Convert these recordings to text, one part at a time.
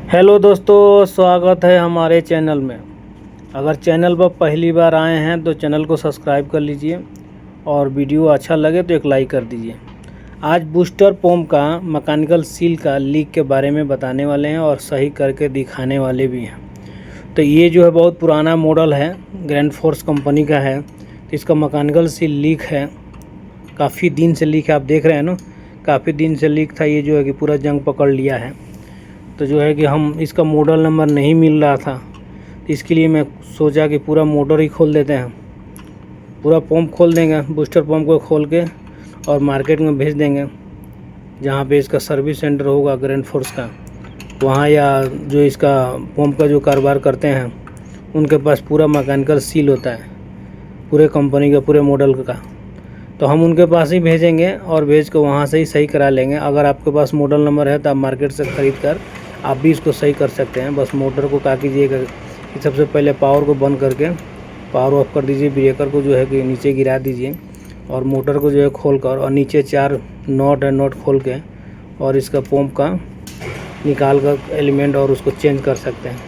Hello दोस्तों, स्वागत है हमारे चैनल में। अगर चैनल पर पहली बार आए हैं तो चैनल को सब्सक्राइब कर लीजिए और वीडियो अच्छा लगे तो एक लाइक कर दीजिए। आज बूस्टर पंप का मैकेनिकल सील का लीक के बारे में बताने वाले हैं और सही करके दिखाने वाले भी हैं। तो ये जो है बहुत पुराना मॉडल है, ग्रैंड फोर्स कंपनी का है। तो इसका मैकेनिकल सील लीक है, काफ़ी दिन से लीक है। आप देख रहे हैं ना, काफ़ी दिन से लीक था। ये जो है कि पूरा जंग पकड़ लिया है। तो जो है कि हम इसका मॉडल नंबर नहीं मिल रहा था, इसके लिए मैं सोचा कि पूरा मोटर ही खोल देते हैं, पूरा पंप खोल देंगे। बूस्टर पंप को खोल के और मार्केट में भेज देंगे, जहाँ पे इसका सर्विस सेंटर होगा ग्रैंड फोर्स का, वहाँ या जो इसका पंप का जो कारोबार करते हैं उनके पास पूरा मैकेनिकल सील होता है, पूरे कंपनी का, पूरे मॉडल का। तो हम उनके पास ही भेजेंगे और भेज के वहाँ से ही सही करा लेंगे। अगर आपके पास मॉडल नंबर है तो आप मार्केट से ख़रीद कर आप भी इसको सही कर सकते हैं। बस मोटर को क्या कीजिएगा कि सबसे पहले पावर को बंद करके पावर ऑफ कर दीजिए, ब्रेकर को जो है कि नीचे गिरा दीजिए और मोटर को जो है खोल कर और नीचे 4 नॉट है, नॉट खोल के और इसका पंप का निकाल कर एलिमेंट और उसको चेंज कर सकते हैं।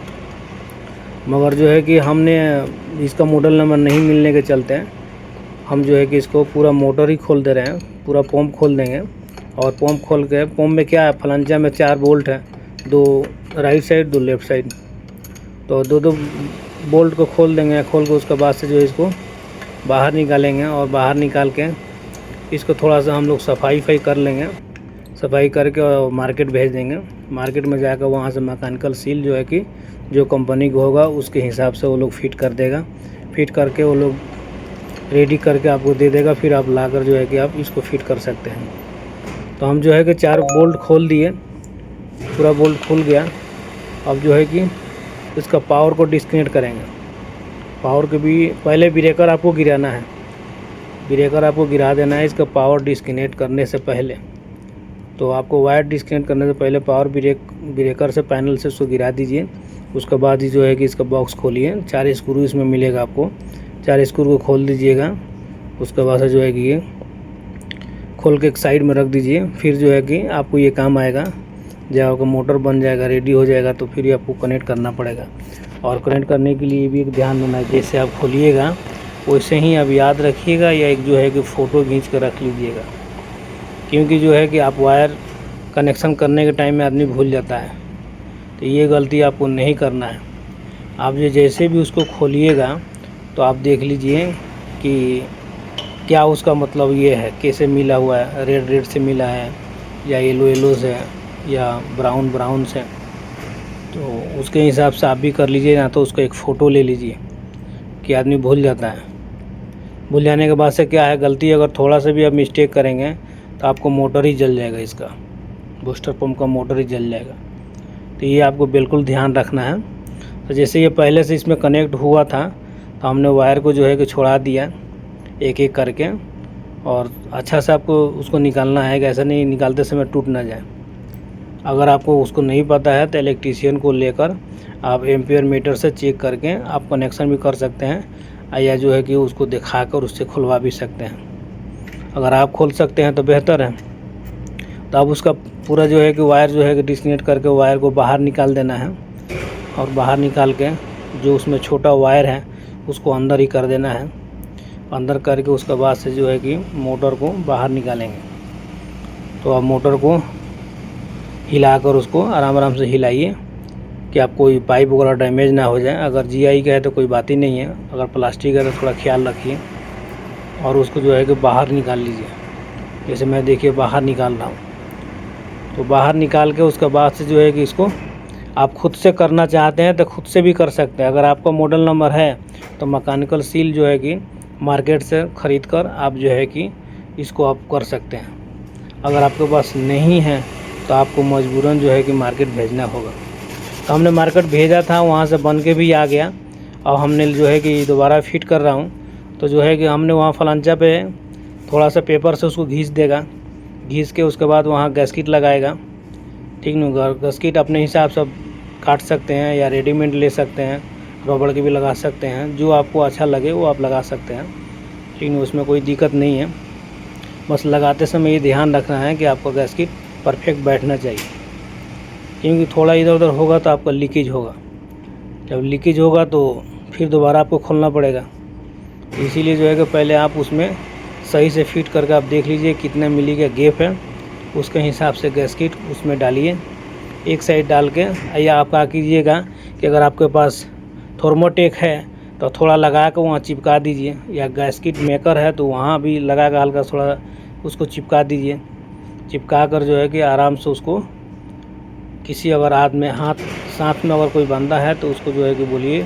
मगर जो है कि हमने इसका मॉडल नंबर नहीं मिलने के चलते हम जो है कि इसको पूरा मोटर ही खोल दे रहे हैं, पूरा पंप खोल देंगे। और पंप खोल के, पंप में क्या है, फलंजा में 4 बोल्ट है, 2 राइट साइड 2 लेफ़्ट साइड। तो 2 बोल्ट को खोल देंगे। खोल के उसके बाद से जो है इसको बाहर निकालेंगे और बाहर निकाल के इसको थोड़ा सा हम लोग सफाई कर लेंगे। सफाई करके और मार्केट भेज देंगे। मार्केट में जाकर वहाँ से मैकेनिकल सील जो है कि जो कंपनी को होगा उसके हिसाब से वो लोग फिट कर देगा। फिट करके वो लोग रेडी करके आपको दे देगा, फिर आप लाकर जो है कि आप इसको फिट कर सकते हैं। तो हम जो है कि 4 बोल्ट खोल दिए, पूरा बोल्ट खुल गया। अब जो है कि इसका पावर को डिस्कनेक्ट करेंगे। पावर के भी पहले ब्रेकर आपको गिराना है, ब्रेकर आपको गिरा देना है इसका पावर डिस्कनेक्ट करने से पहले। तो आपको वायर डिस्कनेक्ट करने से पहले पावर ब्रेकर से पैनल से उसको गिरा दीजिए। उसके बाद ही जो है कि इसका बॉक्स खोलिए, 4 स्क्रू इसमें मिलेगा आपको, 4 स्क्रू को खोल दीजिएगा। उसके बाद से जो है कि ये खोल के एक साइड में रख दीजिए। फिर जो है कि आपको ये काम आएगा, जब आपका मोटर बन जाएगा, रेडी हो जाएगा, तो फिर आपको कनेक्ट करना पड़ेगा। और कनेक्ट करने के लिए भी एक ध्यान देना है, जैसे आप खोलिएगा वैसे ही आप याद रखिएगा, या एक जो है कि फ़ोटो खींच कर रख लीजिएगा। क्योंकि जो है कि आप वायर कनेक्शन करने के टाइम में आदमी भूल जाता है, तो ये गलती आपको नहीं करना है। आप जो जैसे भी उसको खोलिएगा तो आप देख लीजिए कि क्या उसका मतलब ये है, कैसे मिला हुआ है, रेड से मिला है या येलो से या ब्राउन से। तो उसके हिसाब से आप भी कर लीजिए, ना तो उसका एक फ़ोटो ले लीजिए, कि आदमी भूल जाता है। भूल जाने के बाद से क्या है, गलती अगर थोड़ा सा भी आप मिस्टेक करेंगे तो आपको मोटर ही जल जाएगा, इसका बूस्टर पंप का मोटर ही जल जाएगा। तो ये आपको बिल्कुल ध्यान रखना है। तो जैसे ये पहले से इसमें कनेक्ट हुआ था तो हमने वायर को जो है कि छोड़ा दिया एक एक करके, और अच्छा से आपको उसको निकालना है कि ऐसा नहीं निकालते समय टूट ना जाए। अगर आपको उसको नहीं पता है तो इलेक्ट्रीशियन को लेकर आप एम्पियर मीटर से चेक करके आप कनेक्शन भी कर सकते हैं, या जो है कि उसको दिखाकर उससे खुलवा भी सकते हैं। अगर आप खोल सकते हैं तो बेहतर है। तो अब उसका पूरा जो है कि वायर जो है कि डिस्कनेक्ट करके वायर को बाहर निकाल देना है, और बाहर निकाल के जो उसमें छोटा वायर है उसको अंदर ही कर देना है। अंदर करके उसके बाद से जो है कि मोटर को बाहर निकालेंगे। तो आप मोटर को हिलाकर उसको आराम से हिलाइए कि आप कोई पाइप वगैरह डैमेज ना हो जाए। अगर जीआई का है तो कोई बात ही नहीं है, अगर प्लास्टिक है तो थोड़ा ख्याल रखिए। और उसको जो है कि बाहर निकाल लीजिए, जैसे मैं देखिए बाहर निकाल रहा हूँ। तो बाहर निकाल के उसके बाद से जो है कि इसको आप खुद से करना चाहते हैं तो खुद से भी कर सकते हैं। अगर आपका मॉडल नंबर है तो मैकेनिकल सील जो है कि मार्केट से ख़रीद कर आप जो है कि इसको आप कर सकते हैं। अगर आपके पास नहीं है तो आपको मजबूरन जो है कि मार्केट भेजना होगा। तो हमने मार्केट भेजा था, वहाँ से बन के भी आ गया। और हमने जो है कि दोबारा फिट कर रहा हूँ, तो जो है कि हमने वहाँ फलंजा पे थोड़ा सा पेपर से उसको घींच देगा, घींच के उसके बाद वहाँ गैस्किट लगाएगा। ठीक नहीं, गैस्किट अपने हिसाब से काट सकते हैं या रेडीमेड ले सकते हैं, रबड़ के भी लगा सकते हैं, जो आपको अच्छा लगे वो आप लगा सकते हैं। ठीक नहीं, उसमें कोई दिक्कत नहीं है। बस लगाते समय ये ध्यान रखना है कि आपका गैस्किट परफेक्ट बैठना चाहिए। क्योंकि थोड़ा इधर उधर होगा तो आपका लीकेज होगा। जब लीकेज होगा तो फिर दोबारा आपको खोलना पड़ेगा। इसीलिए जो है कि पहले आप उसमें सही से फिट करके आप देख लीजिए कितने मिली का गैप है, उसके हिसाब से गैस्केट उसमें डालिए। एक साइड डाल के या आप क्या कीजिएगा कि अगर आपके पास थर्मोटेक है तो थोड़ा लगा कर वहाँ चिपका दीजिए, या गैस्केट मेकर है तो वहाँ भी लगा कर हल्का थोड़ा उसको चिपका दीजिए। चिपका कर जो है कि आराम से उसको किसी अगर हाथ साथ में अगर कोई बंदा है तो उसको जो है कि बोलिए,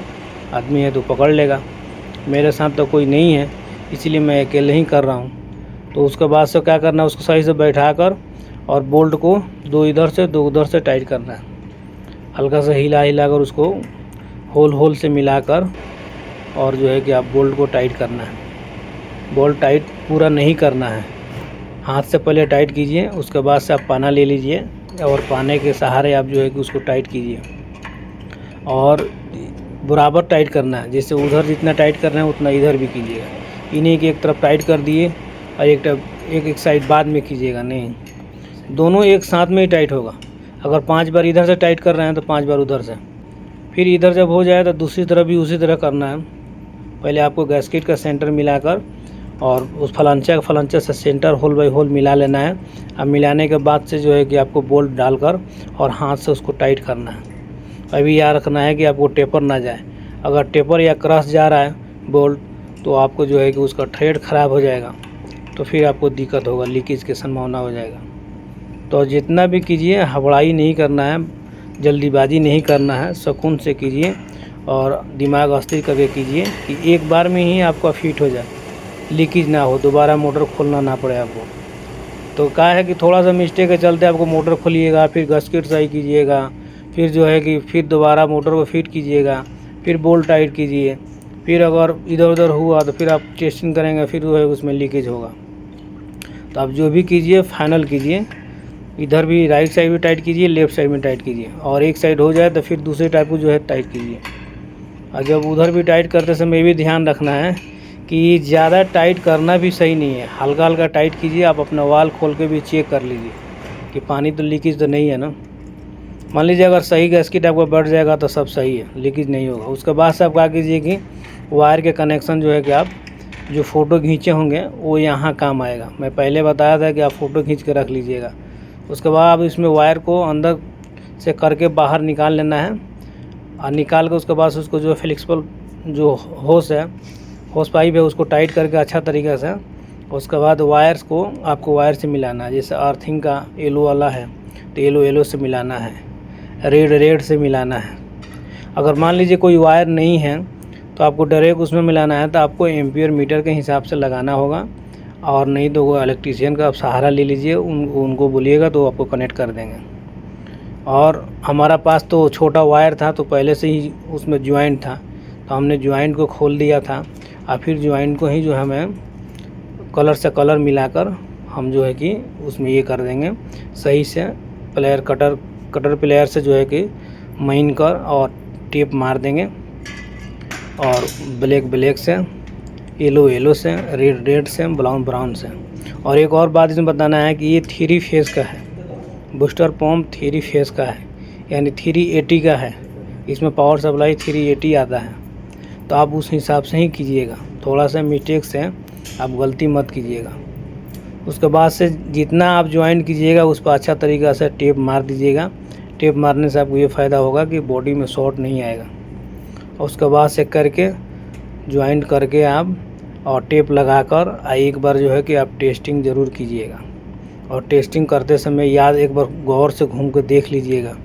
आदमी है तो पकड़ लेगा। मेरे साथ तो कोई नहीं है, इसीलिए मैं अकेले ही कर रहा हूँ। तो उसके बाद से क्या करना है, उसको सही से बैठा कर और बोल्ट को 2 इधर से 2 उधर से टाइट करना है। हल्का सा हिला कर उसको होल से मिलाकर और जो है कि आप बोल्ट को टाइट करना है। बोल्ट टाइट पूरा नहीं करना है, हाथ से पहले टाइट कीजिए, उसके बाद से आप पाना ले लीजिए और पाने के सहारे आप जो है कि उसको टाइट कीजिए और बराबर टाइट करना है। जैसे उधर जितना टाइट करना है उतना इधर भी कीजिएगा। इन्हीं की एक तरफ टाइट कर दिए और एक साइड बाद में कीजिएगा, नहीं, दोनों एक साथ में ही टाइट होगा। अगर 5 बार इधर से टाइट कर रहे हैं तो 5 बार उधर से, फिर इधर जब हो जाए तो दूसरी तरफ भी उसी तरह करना है। पहले आपको गैस्केट का सेंटर मिलाकर और उस फलंचा से सेंटर होल बाई होल मिला लेना है। अब मिलाने के बाद से जो है कि आपको बोल्ट डालकर और हाथ से उसको टाइट करना है। अभी याद रखना है कि आपको टेपर ना जाए। अगर टेपर या क्रॉस जा रहा है बोल्ट तो आपको जो है कि उसका थ्रेड ख़राब हो जाएगा, तो फिर आपको दिक्कत होगा, लीकेज की संभावना हो जाएगा। तो जितना भी कीजिए हड़बड़ाई नहीं करना है, जल्दीबाजी नहीं करना है, सुकून से कीजिए और दिमाग अस्थिर करके कीजिए कि एक बार में ही आपका फिट हो जाए, लीकेज ना हो, दोबारा मोटर खोलना ना पड़े आपको। तो क्या है कि थोड़ा सा मिस्टेक के चलते आपको मोटर खोलिएगा, फिर गैस्केट सही कीजिएगा, फिर जो है कि फिर दोबारा मोटर को फिट कीजिएगा, फिर बोल्ट टाइट कीजिए, फिर अगर इधर उधर हुआ तो फिर आप टेस्टिंग करेंगे, फिर जो है उसमें लीकेज होगा। तो आप जो भी कीजिए फाइनल कीजिए, इधर भी राइट साइड भी टाइट कीजिए, लेफ़्ट साइड में टाइट कीजिए, और एक साइड हो जाए तो फिर दूसरे टाइप को जो है टाइट कीजिए। और जब उधर भी टाइट करते समय ये भी ध्यान रखना है कि ज़्यादा टाइट करना भी सही नहीं है, हल्का हल्का टाइट कीजिए। आप अपना वाल खोल के भी चेक कर लीजिए कि पानी तो लीकेज तो नहीं है ना। मान लीजिए अगर सही गैस्केट आपका बढ़ जाएगा तो सब सही है, लीकेज नहीं होगा। उसके बाद से आप क्या कीजिए कि वायर के कनेक्शन जो है कि आप जो फ़ोटो खींचे होंगे वो यहाँ काम आएगा। मैं पहले बताया था कि आप फ़ोटो खींच के रख लीजिएगा। उसके बाद आप इसमें वायर को अंदर से करके बाहर निकाल लेना है, और निकाल के उसके बाद उसको जो फ्लेक्सिबल जो होस पाइप है उसको टाइट करके अच्छा तरीके से, उसके बाद वायर्स को आपको वायर से मिलाना है। जैसे अर्थिंग का येलो वाला है तो येलो से मिलाना है, रेड से मिलाना है। अगर मान लीजिए कोई वायर नहीं है तो आपको डायरेक्ट उसमें मिलाना है, तो आपको एम्पियर मीटर के हिसाब से लगाना होगा, और नहीं तो वो इलेक्ट्रीशियन का आप सहारा ले लीजिए, उनको बोलिएगा तो आपको कनेक्ट कर देंगे। और हमारा पास तो छोटा वायर था तो पहले से ही उसमें ज्वाइंट था, तो हमने ज्वाइंट को खोल दिया था, और फिर ज्वाइंट को ही जो हमें कलर से कलर मिलाकर हम जो है कि उसमें ये कर देंगे सही से। प्लेयर कटर प्लेयर से जो है कि महीन कर और टेप मार देंगे, और ब्लैक से, येलो से, रेड से, ब्राउन से। और एक और बात इसमें बताना है कि ये 3 फेज़ का है, बूस्टर पंप 3 फेज़ का है, यानी 380 का है। इसमें पावर सप्लाई 380 आता है, तो आप उस हिसाब से ही कीजिएगा। थोड़ा सा मिस्टेक से आप गलती मत कीजिएगा। उसके बाद से जितना आप ज्वाइंट कीजिएगा उस पर अच्छा तरीक़ा से टेप मार दीजिएगा। टेप मारने से आपको ये फ़ायदा होगा कि बॉडी में शॉर्ट नहीं आएगा। उसके बाद से करके ज्वाइंट करके आप और टेप लगाकर एक बार जो है कि आप टेस्टिंग ज़रूर कीजिएगा। और टेस्टिंग करते समय याद एक बार गौर से घूम कर देख लीजिएगा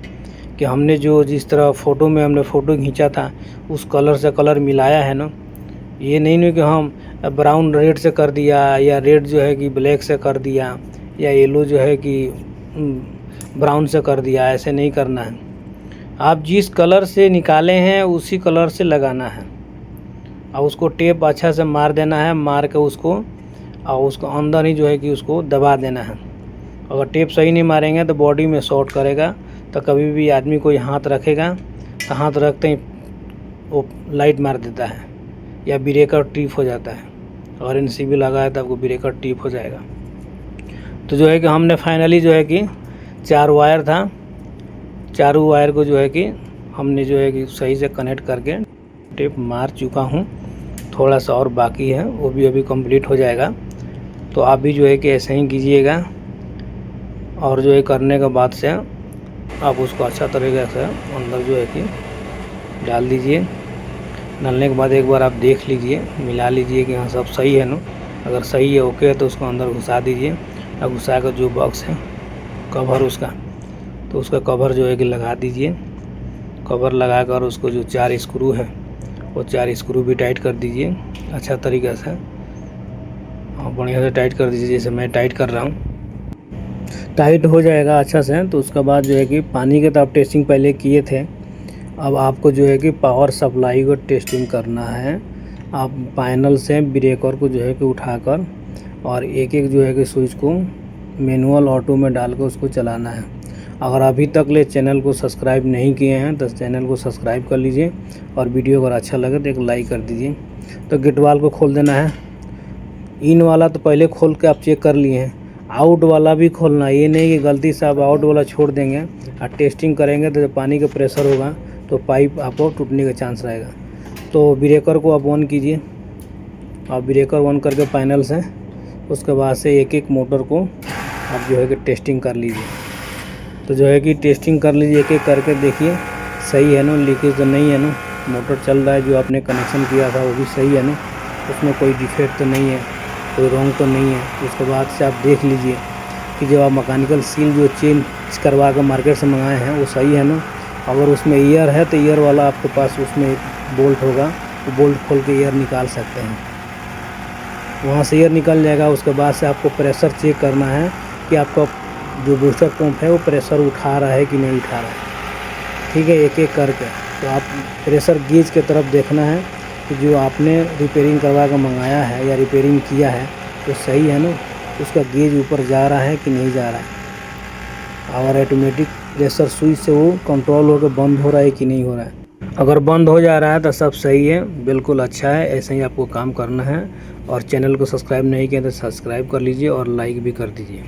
कि हमने जो जिस तरह फ़ोटो में हमने फ़ोटो खींचा था उस कलर से कलर मिलाया है ना। ये नहीं कि हम ब्राउन रेड से कर दिया, या रेड जो है कि ब्लैक से कर दिया, या येलो जो है कि ब्राउन से कर दिया, ऐसे नहीं करना है। आप जिस कलर से निकाले हैं उसी कलर से लगाना है, और उसको टेप अच्छा से मार देना है, मार के उसको और उसको अंदर ही जो है कि उसको दबा देना है। अगर टेप सही नहीं मारेंगे तो बॉडी में शॉर्ट करेगा, तो कभी भी आदमी कोई हाथ रखेगा तो हाथ रखते ही वो लाइट मार देता है, या ब्रेकर ट्रिप हो जाता है। अगर NCB लगा है तो आपको ब्रेकर ट्रिप हो जाएगा। तो जो है कि हमने फाइनली जो है कि 4 वायर था, चारों वायर को जो है कि हमने जो है कि सही से कनेक्ट करके टेप मार चुका हूँ। थोड़ा सा और बाकी है, वो भी अभी कंप्लीट हो जाएगा। तो आप भी जो है कि ऐसे ही कीजिएगा और जो है करने के बाद से आप उसको अच्छा तरीके से अंदर जो है कि डाल दीजिए। डालने के बाद एक बार आप देख लीजिए, मिला लीजिए कि हाँ सब सही है ना। अगर सही है ओके है तो उसको अंदर घुसा दीजिए। और घुसा कर जो बॉक्स है कवर उसका, तो उसका कवर जो है कि लगा दीजिए। कवर लगा कर उसको जो 4 स्क्रू है वो 4 स्क्रू भी टाइट कर दीजिए अच्छा तरीके से, और बढ़िया से टाइट कर दीजिए जैसे मैं टाइट कर रहा हूँ। टाइट हो जाएगा अच्छा से। तो उसके बाद जो है कि पानी के तो आप टेस्टिंग पहले किए थे, अब आपको जो है कि पावर सप्लाई को टेस्टिंग करना है। आप पैनल से ब्रेकर को जो है कि उठाकर और एक एक जो है कि स्विच को मैनुअल ऑटो में डाल कर उसको चलाना है। अगर अभी तक ले चैनल को सब्सक्राइब नहीं किए हैं तो चैनल को सब्सक्राइब कर लीजिए, और वीडियो अगर अच्छा लगे तो एक लाइक कर दीजिए। तो गेट वाल को खोल देना है। इन वाला तो पहले खोल के आप चेक कर लिए हैं, आउट वाला भी खोलना है। ये नहीं कि गलती से आप आउट वाला छोड़ देंगे और टेस्टिंग करेंगे तो जब पानी का प्रेशर होगा तो पाइप आपको टूटने का चांस रहेगा। तो ब्रेकर को आप ऑन कीजिए, और ब्रेकर ऑन करके पैनल से उसके बाद से एक एक मोटर को आप जो है कि टेस्टिंग कर लीजिए। तो जो है कि टेस्टिंग कर लीजिए, एक एक करके देखिए सही है ना, लीकेज तो नहीं है ना, मोटर चल रहा है, जो आपने कनेक्शन किया था वो भी सही है ना, उसमें कोई डिफेक्ट तो नहीं है, कोई रॉन्ग तो नहीं है। उसके बाद से आप देख लीजिए कि जो आप मैकेनिकल सील जो चेंज करवा कर मार्केट से मंगाए हैं वो सही है ना। अगर उसमें ईयर है तो ईयर वाला आपके पास उसमें बोल्ट होगा, तो बोल्ट खोल के ईयर निकाल सकते हैं, वहाँ से ईयर निकल जाएगा। उसके बाद से आपको प्रेशर चेक करना है कि आपका जो बूस्टर पंप है वो प्रेशर उठा रहा है कि नहीं उठा रहा है। ठीक है, एक एक करके तो आप प्रेशर गेज की तरफ देखना है कि जो आपने रिपेयरिंग करवा कर मंगाया है या रिपेयरिंग किया है तो सही है ना, उसका गेज ऊपर जा रहा है कि नहीं जा रहा है। और ऑटोमेटिक प्रेशर स्विच से वो कंट्रोल होकर बंद हो रहा है कि नहीं हो रहा है। अगर बंद हो जा रहा है तो सब सही है, बिल्कुल अच्छा है। ऐसे ही आपको काम करना है। और चैनल को सब्सक्राइब नहीं किया तो सब्सक्राइब कर लीजिए और लाइक भी कर दीजिए।